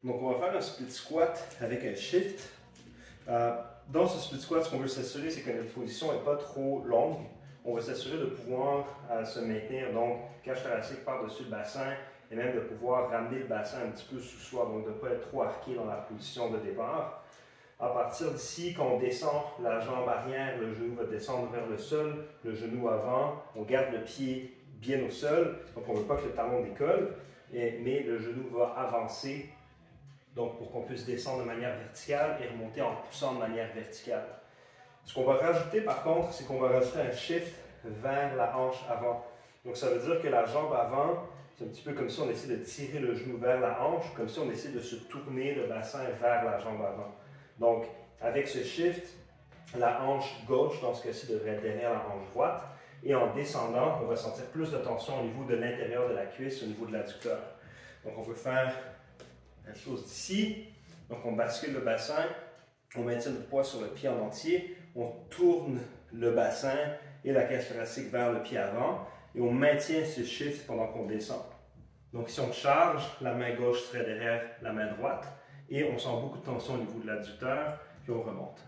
Donc, on va faire un split squat avec un shift. Dans ce split squat, ce qu'on veut s'assurer, c'est que notre position n'est pas trop longue. On va s'assurer de pouvoir se maintenir, donc, cage thoracique par-dessus le bassin et même de pouvoir ramener le bassin un petit peu sous soi, donc de ne pas être trop arqué dans la position de départ. À partir d'ici, quand on descend la jambe arrière, le genou va descendre vers le sol, le genou avant, on garde le pied bien au sol, donc on ne veut pas que le talon décolle, mais le genou va avancer, donc pour qu'on puisse descendre de manière verticale et remonter en poussant de manière verticale. Ce qu'on va rajouter par contre, c'est qu'on va rajouter un shift vers la hanche avant. Donc ça veut dire que la jambe avant, c'est un petit peu comme si on essaie de tirer le genou vers la hanche, comme si on essaie de se tourner le bassin vers la jambe avant. Donc, avec ce shift, la hanche gauche, dans ce cas-ci, devrait être derrière la hanche droite. Et en descendant, on va sentir plus de tension au niveau de l'intérieur de la cuisse, au niveau de l'adducteur. Donc, on peut faire la chose d'ici. Donc, on bascule le bassin, on maintient le poids sur le pied en entier, on tourne le bassin et la cage thoracique vers le pied avant et on maintient ce shift pendant qu'on descend. Donc, si on charge, la main gauche serait derrière la main droite. Et on sent beaucoup de tension au niveau de l'adducteur, puis on remonte.